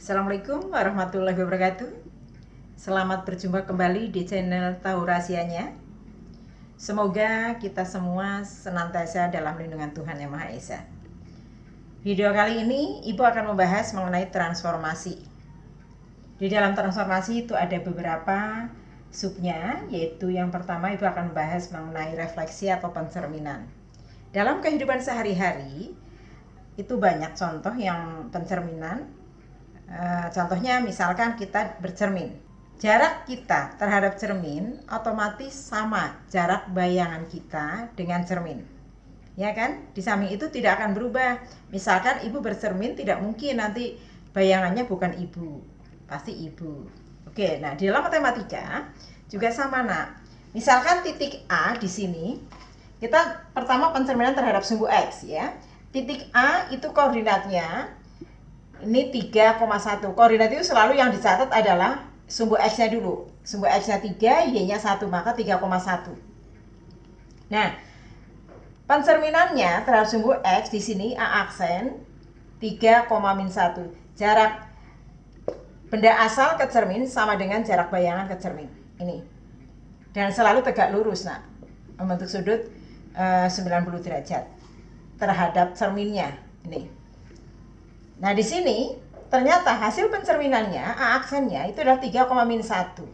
Assalamualaikum warahmatullahi wabarakatuh. Selamat berjumpa kembali di channel Tahu Rahasianya. Semoga kita semua senantiasa dalam lindungan Tuhan Yang Maha Esa. Video kali ini Ibu akan membahas mengenai transformasi. Di dalam transformasi itu ada beberapa subnya, yaitu yang pertama Ibu akan membahas mengenai refleksi atau pencerminan. Dalam kehidupan sehari-hari itu banyak contoh yang pencerminan. Contohnya misalkan kita bercermin, jarak kita terhadap cermin otomatis sama jarak bayangan kita dengan cermin, ya kan? Di samping itu tidak akan berubah. Misalkan ibu bercermin, tidak mungkin nanti bayangannya bukan ibu, pasti ibu. Oke, nah di dalam matematika juga sama nak. Misalkan titik A di sini, kita pertama pencerminan terhadap sumbu X ya. Titik A itu koordinatnya ini 3,1. Koordinat itu selalu yang dicatat adalah sumbu X-nya dulu. Sumbu X-nya 3, Y-nya 1, maka 3,1. Nah, pencerminannya terhadap sumbu X di sini A aksen 3,-1. Jarak benda asal ke cermin sama dengan jarak bayangan ke cermin. Ini. Dan selalu tegak lurus, nah. Membentuk sudut 90 derajat terhadap cerminnya. Ini. Nah, di sini ternyata hasil pencerminannya A aksennya itu adalah 3,-1.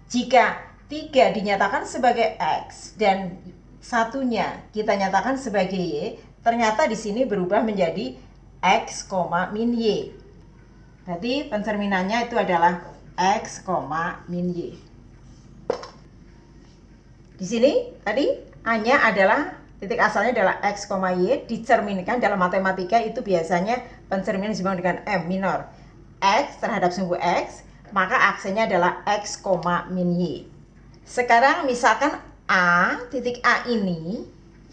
Jika 3 dinyatakan sebagai X dan satunya kita nyatakan sebagai Y, ternyata di sini berubah menjadi X, min Y. Berarti pencerminannya itu adalah X, min Y. Di sini tadi A-nya adalah titik asalnya adalah X, Y, dicerminkan dalam matematika itu biasanya pencerminan disebut dengan M minor. X terhadap sumbu X, maka aksennya adalah X, min Y. Sekarang misalkan A, titik A ini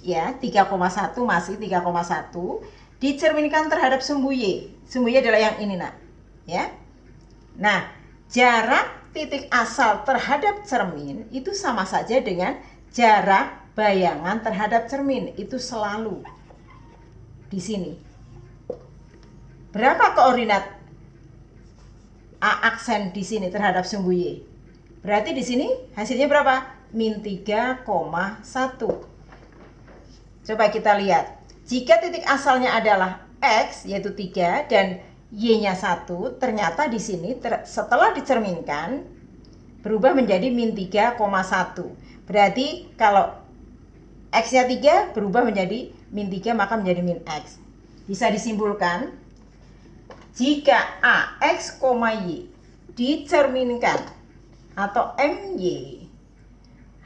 ya 3,1 masih 3,1 dicerminkan terhadap sumbu Y. Sumbu Y adalah yang ini nak. Ya. Nah, jarak titik asal terhadap cermin itu sama saja dengan jarak bayangan terhadap cermin, itu selalu di sini. Berapa koordinat A aksen di sini terhadap sumbu Y? Berarti di sini hasilnya berapa? -3,1. Coba kita lihat. Jika titik asalnya adalah X yaitu 3 dan Y-nya 1, ternyata di sini setelah dicerminkan berubah menjadi -3,1. Berarti kalau X-nya 3 berubah menjadi -3 maka menjadi -X. Bisa disimpulkan jika A, X, Y dicerminkan atau MY,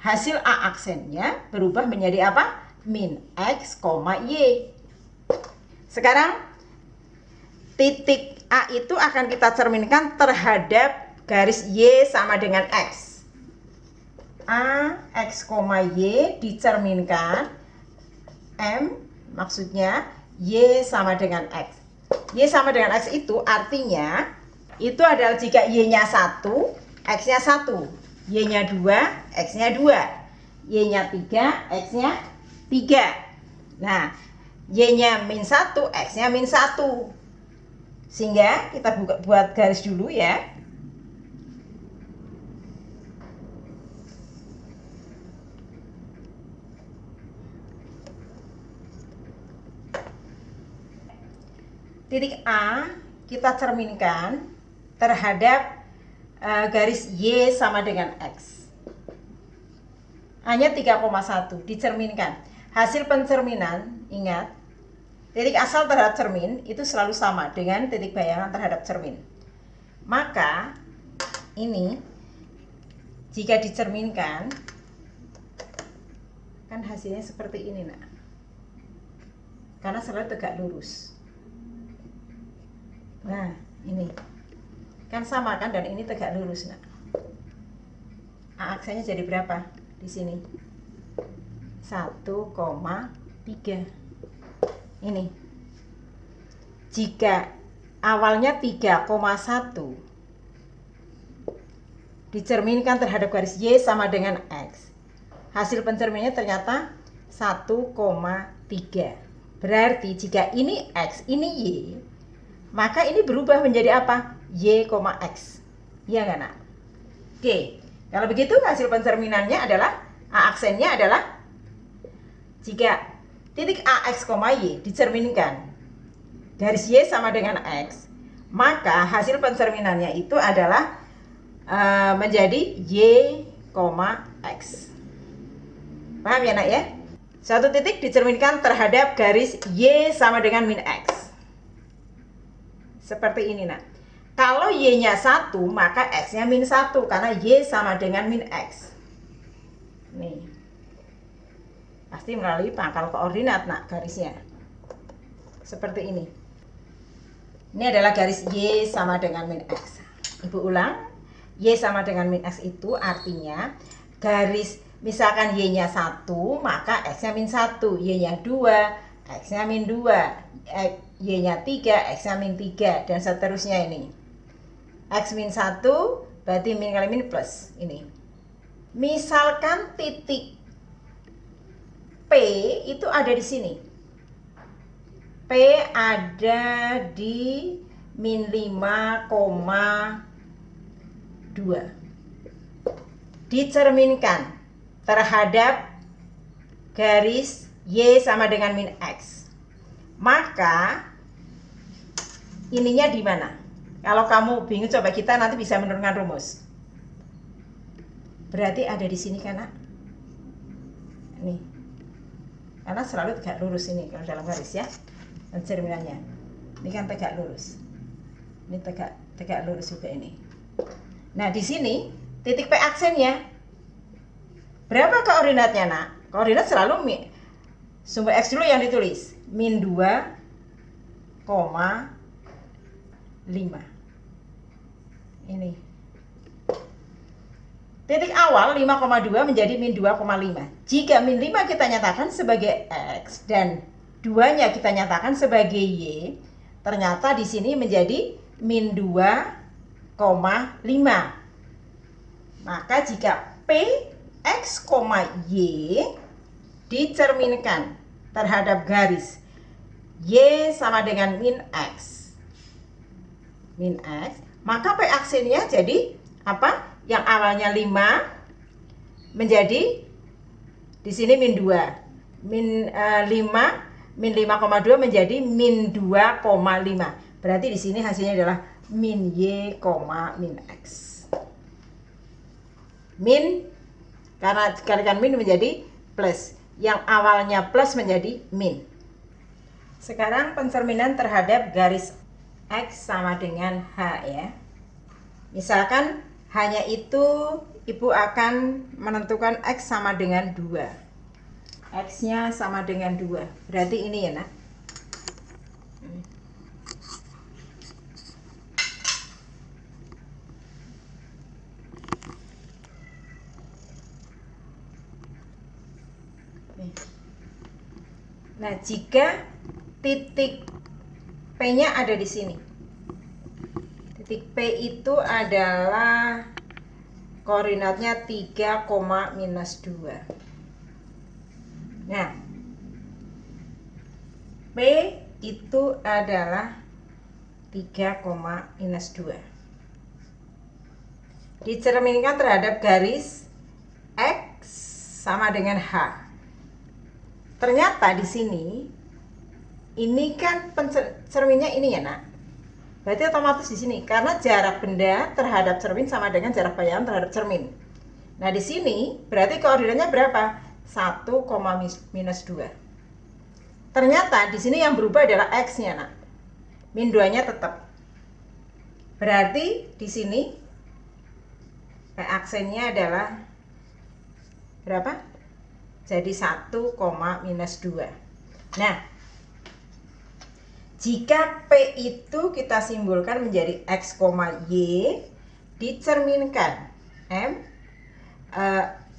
hasil A aksennya berubah menjadi apa? -X, Y. Sekarang titik A itu akan kita cerminkan terhadap garis Y sama dengan X. A, X, Y dicerminkan M, maksudnya Y sama dengan X. Y sama dengan X itu artinya itu adalah jika Y-nya 1, X-nya 1, Y-nya 2, X-nya 2, Y-nya 3, X-nya 3. Nah, Y-nya -1, X-nya -1. Sehingga kita buat garis dulu ya. Titik A kita cerminkan terhadap garis Y sama dengan X. A-nya 3,1 dicerminkan. Hasil pencerminan, ingat, titik asal terhadap cermin itu selalu sama dengan titik bayangan terhadap cermin. Maka ini jika dicerminkan kan hasilnya seperti ini nak. Karena selalu tegak lurus. Nah, ini kan sama kan, dan ini tegak lurus nak. A aksennya jadi berapa di sini? 1,3. Ini jika awalnya 3,1 dicerminkan terhadap garis Y sama dengan X, hasil pencerminannya ternyata 1,3. Berarti jika ini X, ini Y, maka ini berubah menjadi apa? Y, X. Iya nggak nak? Oke, kalau begitu hasil pencerminannya adalah A aksennya adalah jika titik AX, Y dicerminkan garis Y sama dengan X, maka hasil pencerminannya itu adalah menjadi Y, X. Paham ya nak ya? Satu titik dicerminkan terhadap garis Y sama dengan min X. Seperti ini nak. Kalau Y-nya 1, maka X-nya min 1 karena Y sama dengan min X. Nih. Pasti melalui pangkal koordinat nak garisnya. Seperti ini. Ini adalah garis Y sama dengan min X. Ibu ulang. Y sama dengan min X itu artinya garis misalkan Y-nya 1, maka X-nya min 1, Y-nya 2, X-nya min 2, Y-nya 3, X-nya min 3, dan seterusnya ini. X min 1, berarti min kali min plus, ini. Misalkan titik P itu ada di sini. P ada di min 5,2. Dicerminkan terhadap garis Y sama dengan min X. Maka ininya di mana? Kalau kamu bingung, coba kita nanti bisa menurunkan rumus. Berarti ada di sini kan nak? Nih. Karena selalu tegak lurus ini kalau dalam garis ya. Pencerminannya. Ini kan tegak lurus. Ini tegak lurus juga ini. Nah, di sini titik P aksennya berapa koordinatnya nak? Koordinat selalu sumber X dulu yang ditulis. Min 2,5. Ini. Titik awal 5,2 menjadi min 2,5. Jika min 5 kita nyatakan sebagai X dan 2-nya kita nyatakan sebagai Y, ternyata di sini menjadi min 2,5. Maka jika P X, Y dicerminkan terhadap garis Y sama dengan min X, maka P aksennya jadi apa? Yang awalnya 5 menjadi di sini min 2. Min 5,2 menjadi min 2,5. Berarti di sini hasilnya adalah min Y, min X. Min karena dikalikan min menjadi plus. Yang awalnya plus menjadi min. Sekarang pencerminan terhadap garis X sama dengan H ya. Misalkan hanya itu, ibu akan menentukan X sama dengan 2. X-nya sama dengan 2. Berarti ini ya nak. Nah, jika titik P-nya ada di sini. Titik P itu adalah koordinatnya 3,-2. Nah, P itu adalah 3,-2. Dicerminkan terhadap garis X sama dengan H. Ternyata di sini ini kan cerminnya ini ya nak. Berarti otomatis di sini karena jarak benda terhadap cermin sama dengan jarak bayangan terhadap cermin. Nah, di sini berarti koordinatnya berapa? 1,-2. Ternyata di sini yang berubah adalah X-nya nak. Min 2-nya tetap. Berarti di sini P aksennya adalah berapa? Jadi 1,-2. Nah, jika P itu kita simbolkan menjadi X, Y, dicerminkan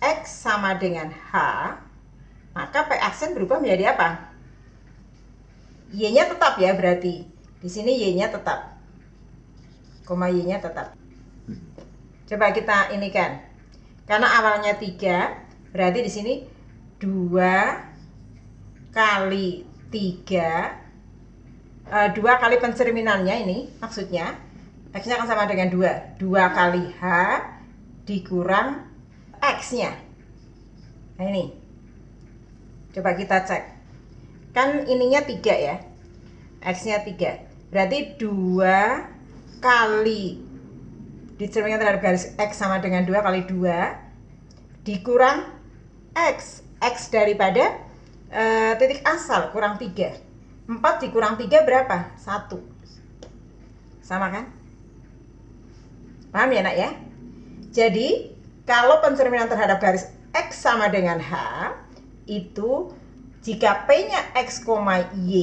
X sama dengan H, maka P aksen berubah menjadi apa? Y-nya tetap ya berarti. Di sini Y-nya tetap. Y-nya tetap. Coba kita ini kan. Karena awalnya 3, berarti di sini 2 kali 3, 2 kali pencerminannya ini maksudnya X-nya akan sama dengan 2. 2 kali H dikurang X-nya. Nah ini. Coba kita cek. Kan ininya 3 ya. X-nya 3. Berarti 2 kali dicerminkan terhadap garis X sama dengan 2 kali 2 dikurang X. X daripada titik asal kurang 3. 4 dikurang 3 berapa? 1. Sama kan? Paham ya nak ya? Jadi kalau pencerminan terhadap garis X sama dengan H itu jika P-nya X, Y,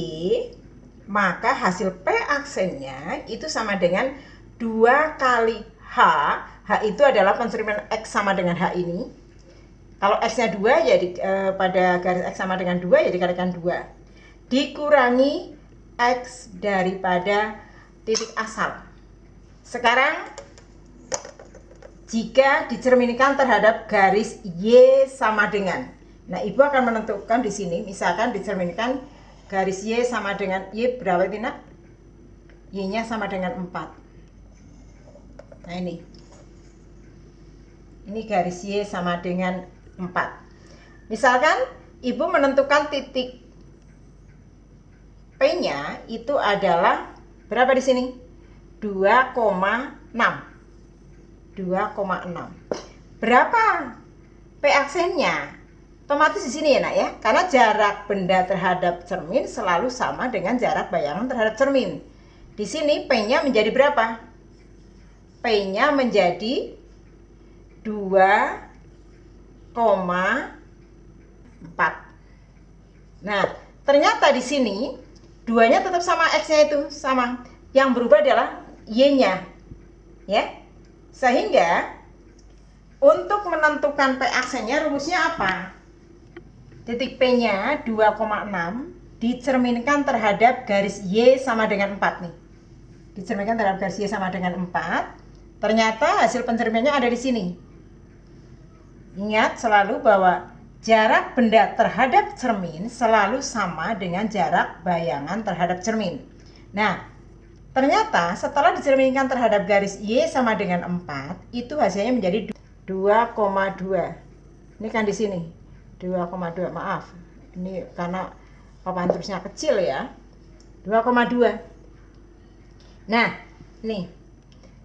maka hasil P aksennya itu sama dengan 2 kali H. H itu adalah pencerminan X sama dengan H ini. Kalau X-nya 2 ya pada garis X sama dengan 2 ya dikalikan 2. Dikurangi X daripada titik asal. Sekarang jika dicerminkan terhadap garis Y sama dengan, nah ibu akan menentukan di sini, misalkan dicerminkan garis Y sama dengan Y berapa itu nak? Y-nya sama dengan 4. Nah ini garis Y sama dengan 4. Misalkan ibu menentukan titik P-nya itu adalah berapa di sini? 2,6. 2,6. Berapa P aksennya? Otomatis di sini ya nak ya, karena jarak benda terhadap cermin selalu sama dengan jarak bayangan terhadap cermin. Di sini P-nya menjadi berapa? P-nya menjadi 2,4. Nah, ternyata di sini 2-nya tetap sama, X-nya itu sama. Yang berubah adalah Y-nya. Ya. Sehingga untuk menentukan P aksennya rumusnya apa? Titik P-nya 2,6 dicerminkan terhadap garis Y sama dengan 4 nih. Dicerminkan terhadap garis Y sama dengan 4. Ternyata hasil pencerminannya ada di sini. Ingat selalu bahwa jarak benda terhadap cermin selalu sama dengan jarak bayangan terhadap cermin. Nah, ternyata setelah dicerminkan terhadap garis Y sama dengan 4, itu hasilnya menjadi 2,2. Ini kan di sini 2,2, maaf. Ini karena papan tulisnya kecil ya. 2,2. Nah, nih.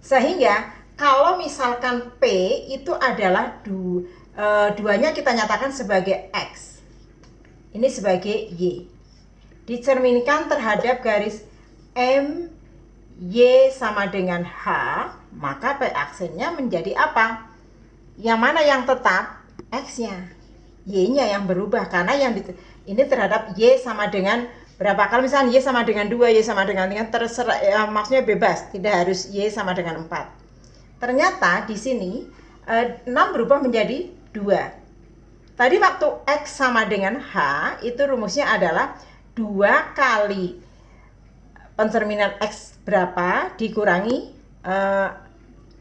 Sehingga kalau misalkan P itu adalah duanya kita nyatakan sebagai X. Ini sebagai Y. Dicerminkan terhadap garis M Y sama dengan H, maka P aksennya menjadi apa? Yang mana yang tetap? X-nya. Y-nya yang berubah karena yang ini terhadap Y sama dengan berapa? Kalau misalnya Y sama dengan 2, Y sama dengan 3, terserah ya, maksudnya bebas, tidak harus Y sama dengan 4. Ternyata di sini 6 berubah menjadi 2. Tadi waktu X sama dengan H itu rumusnya adalah 2 kali pencerminan X berapa dikurangi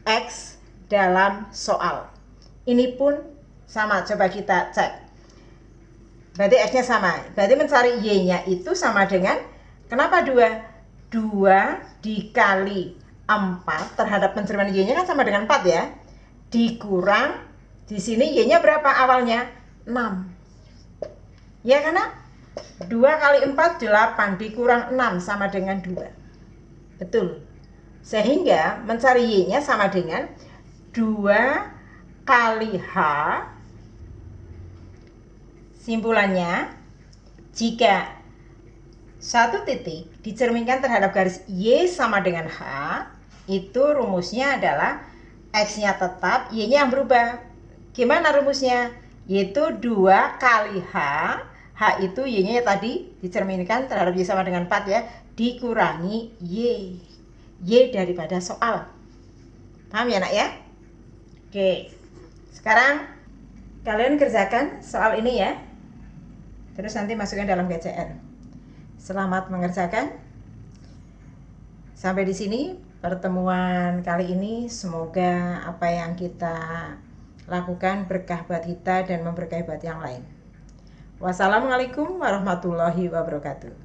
X dalam soal. Ini pun sama, coba kita cek. Berarti X-nya sama. Berarti mencari Y-nya itu sama dengan, kenapa 2? 2 dikali 4 terhadap pencerminan Y-nya kan sama dengan 4 ya. Dikurang, di sini Y-nya berapa awalnya? 6. Ya karena 2 kali 4, 8, dikurang 6 sama dengan 2. Betul. Sehingga mencari Y-nya sama dengan 2 kali H. Simpulannya, jika satu titik dicerminkan terhadap garis Y sama dengan H, itu rumusnya adalah X-nya tetap, Y-nya yang berubah. Gimana rumusnya? Yaitu 2 kali H. H itu Y-nya tadi dicerminkan terhadap Y sama dengan 4 ya, dikurangi Y. Y daripada soal. Paham ya nak ya? Oke. Sekarang kalian kerjakan soal ini ya. Terus nanti masukkan dalam GCR. Selamat mengerjakan. Sampai di sini pertemuan kali ini. Semoga apa yang kita lakukan berkah buat kita dan memberkahi buat yang lain. Wassalamualaikum warahmatullahi wabarakatuh.